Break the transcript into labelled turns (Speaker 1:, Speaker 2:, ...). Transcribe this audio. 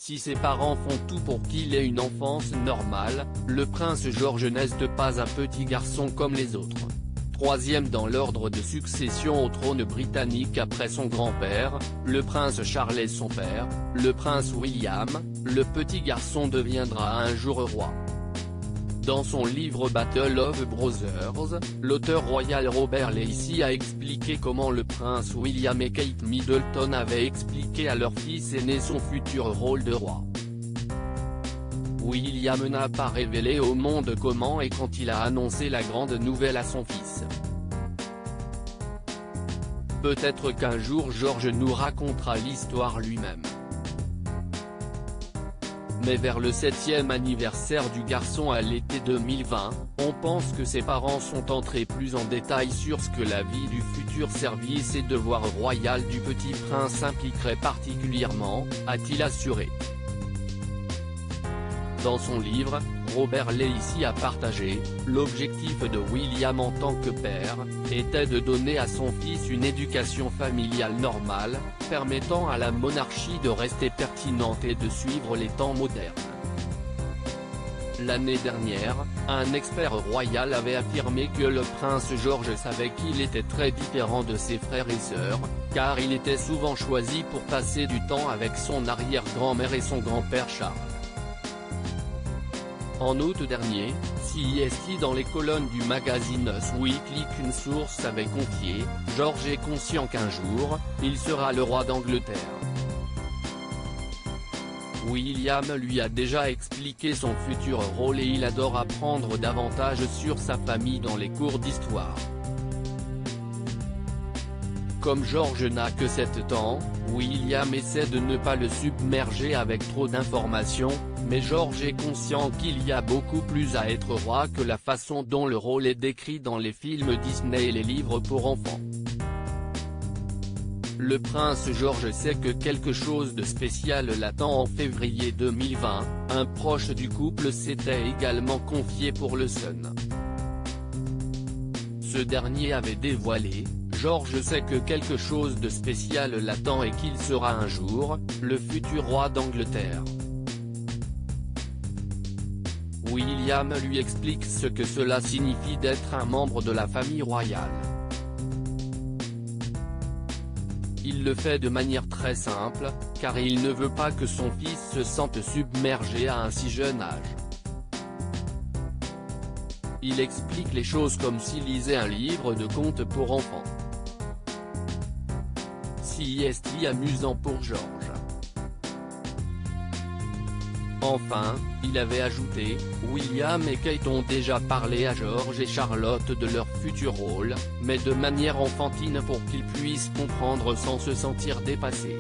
Speaker 1: Si ses parents font tout pour qu'il ait une enfance normale, le prince George n'est pas un petit garçon comme les autres. Troisième dans l'ordre de succession au trône britannique après son grand-père, le prince Charles et son père, le prince William, le petit garçon deviendra un jour roi. Dans son livre Battle of Brothers, l'auteur royal Robert Lacey a expliqué comment le prince William et Kate Middleton avaient expliqué à leur fils aîné son futur rôle de roi. William n'a pas révélé au monde comment et quand il a annoncé la grande nouvelle à son fils. Peut-être qu'un jour George nous racontera l'histoire lui-même. Mais vers le 7e anniversaire du garçon à l'été 2020, on pense que ses parents sont entrés plus en détail sur ce que la vie du futur service et devoir royal du petit prince impliquerait particulièrement, a-t-il assuré. Dans son livre, Robert Lacey a partagé, l'objectif de William en tant que père, était de donner à son fils une éducation familiale normale, permettant à la monarchie de rester pertinente et de suivre les temps modernes. L'année dernière, un expert royal avait affirmé que le prince George savait qu'il était très différent de ses frères et sœurs, car il était souvent choisi pour passer du temps avec son arrière-grand-mère et son grand-père Charles. En août dernier, CEST dans les colonnes du magazine Us Weekly qu'une source avait confié, George est conscient qu'un jour, il sera le roi d'Angleterre. William lui a déjà expliqué son futur rôle et il adore apprendre davantage sur sa famille dans les cours d'histoire. Comme George n'a que 7 ans, William essaie de ne pas le submerger avec trop d'informations, mais George est conscient qu'il y a beaucoup plus à être roi que la façon dont le rôle est décrit dans les films Disney et les livres pour enfants. Le prince George sait que quelque chose de spécial l'attend en février 2020, un proche du couple s'était également confié pour le Sun. Ce dernier avait dévoilé, George sait que quelque chose de spécial l'attend et qu'il sera un jour, le futur roi d'Angleterre. William lui explique ce que cela signifie d'être un membre de la famille royale. Il le fait de manière très simple, car il ne veut pas que son fils se sente submergé à un si jeune âge. Il explique les choses comme s'il lisait un livre de contes pour enfants. CEST amusant pour George. Enfin, il avait ajouté, William et Kate ont déjà parlé à George et Charlotte de leur futur rôle, mais de manière enfantine pour qu'ils puissent comprendre sans se sentir dépassés.